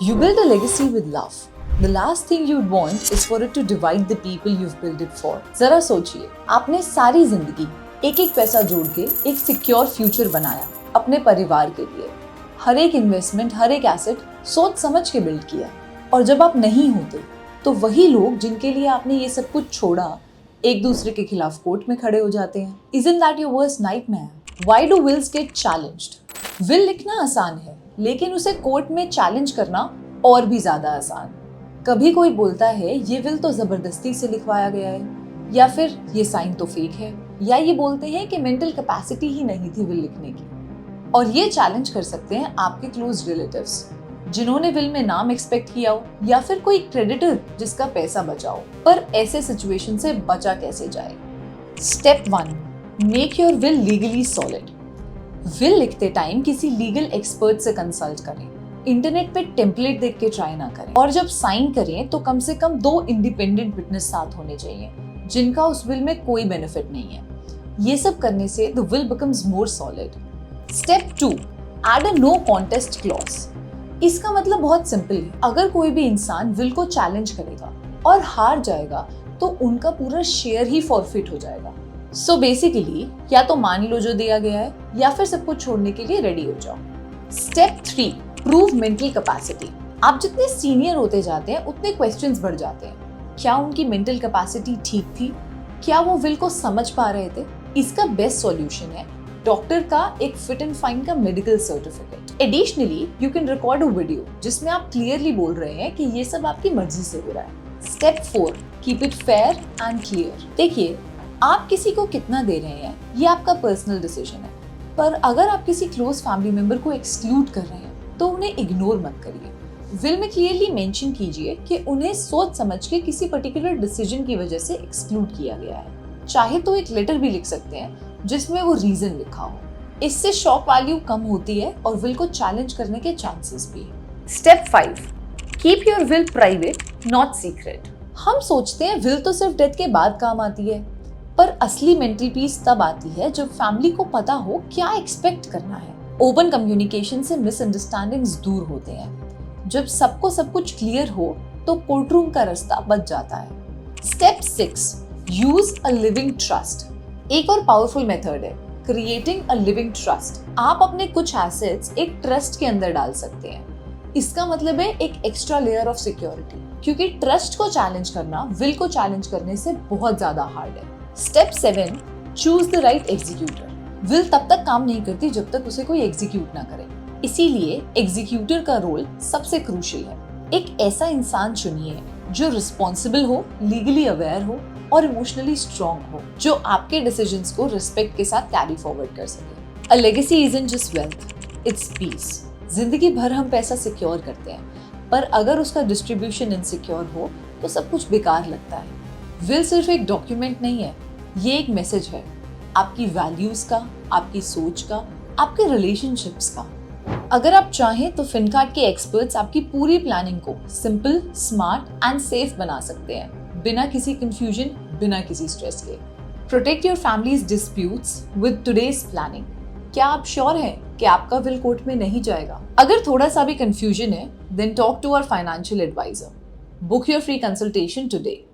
You build a legacy with love. The last thing you'd want is for it to divide the people you've built it for. जरा सोचिए, आपने सारी जिंदगी एक एक पैसा जोड़ के एक सिक्योर फ्यूचर बनाया अपने परिवार के लिए। हर एक इन्वेस्टमेंट, हर एक एसेट सोच समझ के बिल्ड किया। और जब आप नहीं होते तो वही लोग जिनके लिए आपने ये सब कुछ छोड़ा एक दूसरे के खिलाफ कोर्ट में खड़े हो जाते हैं। Isn't that your worst nightmare? Why do wills get challenged? Will लिखना आसान है, लेकिन उसे कोर्ट में चैलेंज करना और भी ज्यादा आसान। कभी कोई बोलता है ये विल तो जबरदस्ती से लिखवाया गया है, या फिर ये साइन तो फेक है, या ये बोलते हैं कि मेंटल कैपेसिटी ही नहीं थी विल लिखने की। और ये चैलेंज कर सकते हैं आपके क्लोज रिलेटिव्स जिन्होंने विल में नाम एक्सपेक्ट किया हो, या फिर कोई क्रेडिटर जिसका पैसा बचा हो। पर ऐसे सिचुएशन से बचा कैसे जाए? Step 1, make your will legally solid. Will लिखते टाइम किसी लीगल एक्सपर्ट से कंसल्ट करें। इंटरनेट पे टेम्पलेट देख के ट्राई ना करें। और जब साइन करें तो कम से कम 2 इंडिपेंडेंट विटनेस साथ होने चाहिए जिनका उस विल में कोई बेनिफिट नहीं है। ये सब करने से the will becomes more solid. Step 2, add a no contest clause. इसका मतलब बहुत सिंपल है। अगर कोई भी इंसान विल को चैलेंज करेगा और हार जाएगा तो उनका पूरा शेयर ही फॉरफिट हो जाएगा। सो बेसिकली या तो मान लो जो दिया गया है, या फिर सब कुछ छोड़ने के लिए रेडी हो जाओ। Step 3, prove mental capacity. आप जितने सीनियर होते जाते हैं उतने क्वेश्चंस बढ़ जाते हैं। क्या उनकी मेंटल कैपेसिटी ठीक थी? क्या वो विल को समझ पा रहे थे? इसका बेस्ट सॉल्यूशन है डॉक्टर का एक फिट एंड फाइन का medical certificate. Additionally you can record a video जिसमें आप क्लियरली बोल रहे हैं कि ये सब आपकी मर्जी से हो रहा है। Step 4, keep it fair and clear. देखिए, आप किसी को कितना दे रहे हैं ये आपका पर्सनल डिसीजन है, पर अगर आप किसी क्लोज फैमिली मेंबर को एक्सक्लूड कर रहे हैं तो उन्हें इग्नोर मत करिए। विल में क्लियरली मेंशन कीजिए कि उन्हें सोच समझ के किसी पर्टिकुलर डिसीजन की वजह से एक्सक्लूड किया गया है। चाहे तो एक लेटर भी लिख सकते हैं जिसमें वो रीजन लिखा हो। इससे शॉक वैल्यू कम होती है और विल को चैलेंज करने के चांसेस भी। Step 5, keep your will private not secret. हम सोचते हैं विल तो सिर्फ डेथ के बाद काम आती है, पर असली मेंटल पीस तब आती है जब फैमिली को पता हो क्या एक्सपेक्ट करना है। ओपन कम्युनिकेशन से मिसअंडरस्टैंडिंग्स दूर होते हैं। जब सबको सब कुछ क्लियर हो तो कोर्टरूम का रास्ता बच जाता है। Step 6, use a living trust. एक और पावरफुल मेथड है क्रिएटिंग अ लिविंग ट्रस्ट। आप अपने कुछ एसेट्स एक ट्रस्ट के अंदर डाल सकते हैं। इसका मतलब है एक एक्स्ट्रा लेयर ऑफ सिक्योरिटी, क्योंकि ट्रस्ट को चैलेंज करना विल को चैलेंज करने से बहुत ज्यादा हार्ड है। Step 7, choose the right executor. Will तब तक काम नहीं करती जब तक उसे कोई एग्जीक्यूट ना करे, इसीलिए एग्जीक्यूटर का रोल सबसे क्रूशियल है। एक ऐसा इंसान चुनिए जो रिस्पॉन्सिबल हो, लीगली अवेयर हो और इमोशनली स्ट्रॉन्ग हो, जो आपके डिसीजंस को रिस्पेक्ट के साथ कैरी फॉरवर्ड कर सके। A legacy isn't just wealth, it's peace. जिंदगी भर हम पैसा सिक्योर करते हैं, पर अगर उसका डिस्ट्रीब्यूशन इनसिक्योर हो तो सब कुछ बेकार लगता है। विल सिर्फ एक डॉक्यूमेंट नहीं है, ये एक मैसेज है आपकी वैल्यूज का, आपकी सोच का, आपके रिलेशनशिप्स का। अगर आप चाहें तो फिनकार्ड के एक्सपर्ट्स आपकी पूरी प्लानिंग को सिंपल, स्मार्ट एंड सेफ बना सकते हैं, बिना किसी कंफ्यूजन, बिना किसी स्ट्रेस के। Protect your families disputes with today's planning. क्या आप श्योर हैं कि आपका विल कोर्ट में नहीं जाएगा? अगर थोड़ा सा भी कंफ्यूजन है, then talk to our financial advisor. Book your free consultation today.